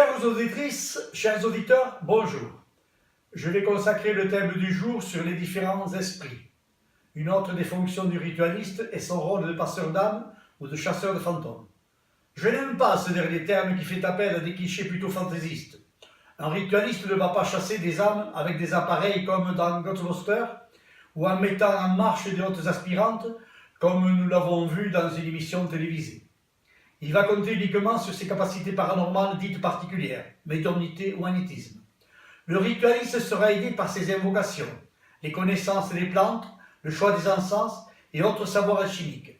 Chères auditrices, chers auditeurs, bonjour. Je vais consacrer le thème du jour sur les différents esprits. Une autre des fonctions du ritualiste est son rôle de passeur d'âme ou de chasseur de fantômes. Je n'aime pas ce dernier terme qui fait appel à des clichés plutôt fantaisistes. Un ritualiste ne va pas chasser des âmes avec des appareils comme dans Ghostbusters ou en mettant en marche des hautes aspirantes comme nous l'avons vu dans une émission télévisée. Il va compter uniquement sur ses capacités paranormales dites particulières, médiumnité ou magnétisme. Le ritualiste sera aidé par ses invocations, les connaissances des plantes, le choix des encens et autres savoirs alchimiques.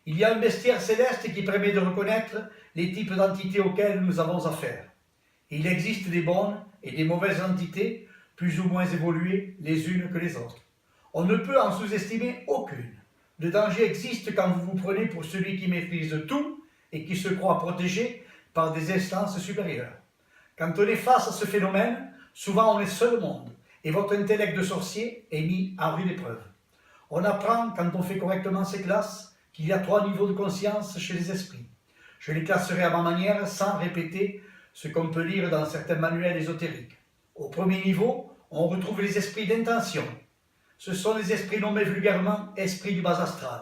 Il y a un bestiaire céleste qui permet de reconnaître les types d'entités auxquelles nous avons affaire. Il existe des bonnes et des mauvaises entités, plus ou moins évoluées les unes que les autres. On ne peut en sous-estimer aucune. Le danger existe quand vous vous prenez pour celui qui maîtrise tout et qui se croit protégé par des instances supérieures. Quand on est face à ce phénomène, souvent on est seul au monde et votre intellect de sorcier est mis à rude épreuve. On apprend, quand on fait correctement ses classes, qu'il y a 3 niveaux de conscience chez les esprits. Je les classerai à ma manière sans répéter ce qu'on peut lire dans certains manuels ésotériques. Au premier niveau, on retrouve les esprits d'intention. Ce sont les esprits nommés vulgairement esprits du bas astral.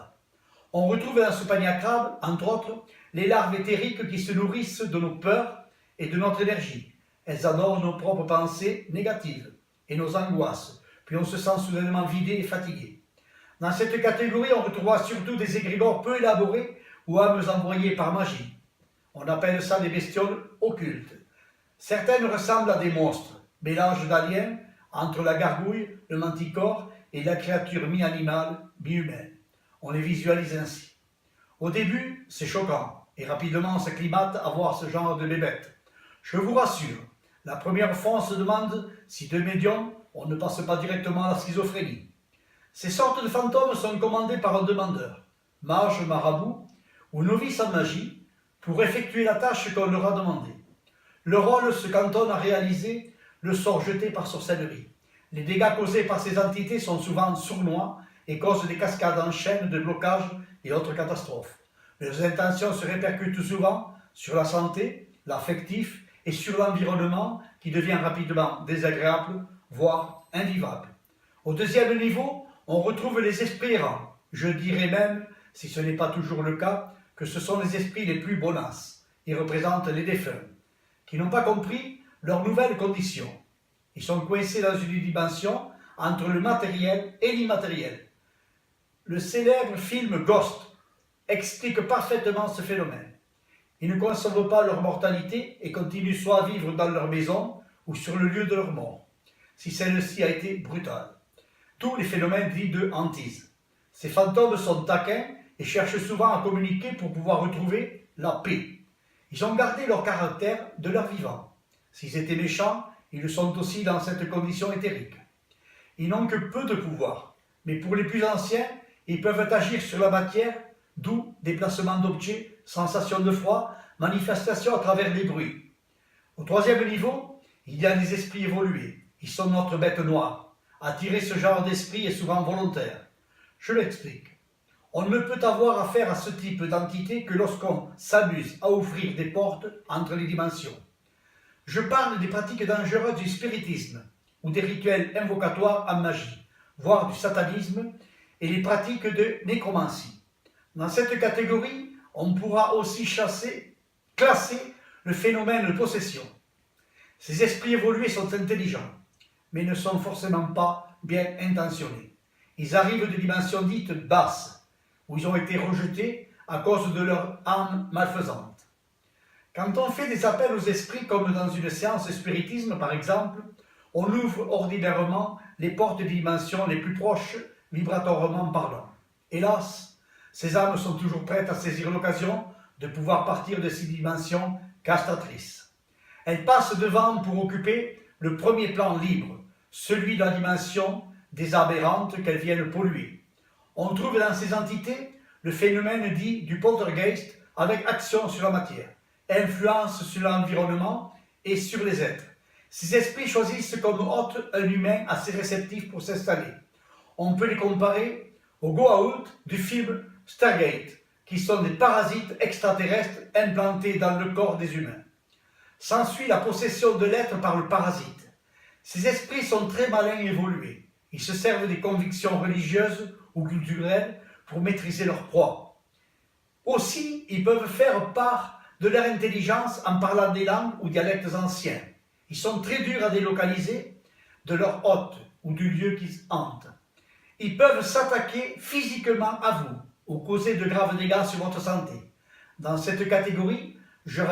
On retrouve dans ce panier à crabes, entre autres, les larves éthériques qui se nourrissent de nos peurs et de notre énergie. Elles adorent nos propres pensées négatives et nos angoisses, puis on se sent soudainement vidé et fatigué. Dans cette catégorie, on retrouvera surtout des égrégores peu élaborés ou âmes envoyées par magie. On appelle ça des bestioles occultes. Certaines ressemblent à des monstres, mélange d'aliens entre la gargouille, le manticore et la créature mi-animale, mi-humaine. On les visualise ainsi. Au début, c'est choquant, et rapidement on s'acclimate à voir ce genre de bébêtes. Je vous rassure, la première fois on se demande si de médium, on ne passe pas directement à la schizophrénie. Ces sortes de fantômes sont commandés par un demandeur, mage, marabout ou novice en magie, pour effectuer la tâche qu'on leur a demandée. Le rôle se cantonne à réaliser le sort jeté par sorcellerie. Les dégâts causés par ces entités sont souvent sournois et causent des cascades en chaîne de blocage et autres catastrophes. Leurs intentions se répercutent souvent sur la santé, l'affectif et sur l'environnement qui devient rapidement désagréable, voire invivable. Au deuxième niveau, on retrouve les esprits errants. Je dirais même, si ce n'est pas toujours le cas, que ce sont les esprits les plus bonasses. Ils représentent les défunts, qui n'ont pas compris leurs nouvelles conditions. Ils sont coincés dans une dimension entre le matériel et l'immatériel. Le célèbre film Ghost explique parfaitement ce phénomène. Ils ne conçoivent pas leur mortalité et continuent soit à vivre dans leur maison ou sur le lieu de leur mort, si celle-ci a été brutale. Tous les phénomènes dits de hantise. Ces fantômes sont taquins et cherchent souvent à communiquer pour pouvoir retrouver la paix. Ils ont gardé leur caractère de leur vivant. S'ils étaient méchants, ils le sont aussi dans cette condition éthérique. Ils n'ont que peu de pouvoir, mais pour les plus anciens, ils peuvent agir sur la matière, d'où déplacement d'objets, sensation de froid, manifestation à travers des bruits. Au troisième niveau, il y a les esprits évolués. Ils sont notre bête noire. Attirer ce genre d'esprit est souvent volontaire. Je l'explique. On ne peut avoir affaire à ce type d'entité que lorsqu'on s'amuse à ouvrir des portes entre les dimensions. Je parle des pratiques dangereuses du spiritisme ou des rituels invocatoires en magie, voire du satanisme et les pratiques de nécromancie. Dans cette catégorie, on pourra aussi classer le phénomène de possession. Ces esprits évolués sont intelligents, mais ne sont forcément pas bien intentionnés. Ils arrivent de dimensions dites basses, où ils ont été rejetés à cause de leur âme malfaisante. Quand on fait des appels aux esprits, comme dans une séance de spiritisme par exemple, on ouvre ordinairement les portes des dimensions les plus proches, vibratoirement parlant. Hélas, ces âmes sont toujours prêtes à saisir l'occasion de pouvoir partir de ces dimensions castratrices. Elles passent devant pour occuper le premier plan libre, celui de la dimension des aberrantes qu'elles viennent polluer. On trouve dans ces entités le phénomène dit du poltergeist avec action sur la matière, influence sur l'environnement et sur les êtres. Ces esprits choisissent comme hôte un humain assez réceptif pour s'installer. On peut les comparer aux Goa'uld du film Stargate, qui sont des parasites extraterrestres implantés dans le corps des humains. S'ensuit la possession de l'être par le parasite. Ces esprits sont très malins et évolués. Ils se servent des convictions religieuses ou culturelles pour maîtriser leur proie. Aussi, ils peuvent faire part de leur intelligence en parlant des langues ou dialectes anciens. Ils sont très durs à délocaliser de leur hôte ou du lieu qu'ils hantent. Ils peuvent s'attaquer physiquement à vous ou causer de graves dégâts sur votre santé. Dans cette catégorie, je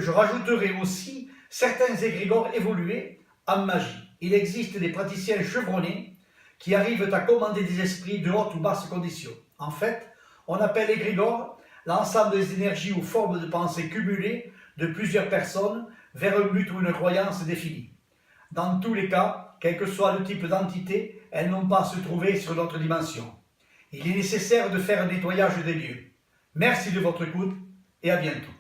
rajouterai aussi certains égrégores évolués en magie. Il existe des praticiens chevronnés qui arrivent à commander des esprits de haute ou basse condition. En fait, on appelle égrégore l'ensemble des énergies ou formes de pensée cumulées de plusieurs personnes vers un but ou une croyance définie. Dans tous les cas, quel que soit le type d'entité, elles n'ont pas à se trouver sur notre dimension. Il est nécessaire de faire un nettoyage des lieux. Merci de votre écoute et à bientôt.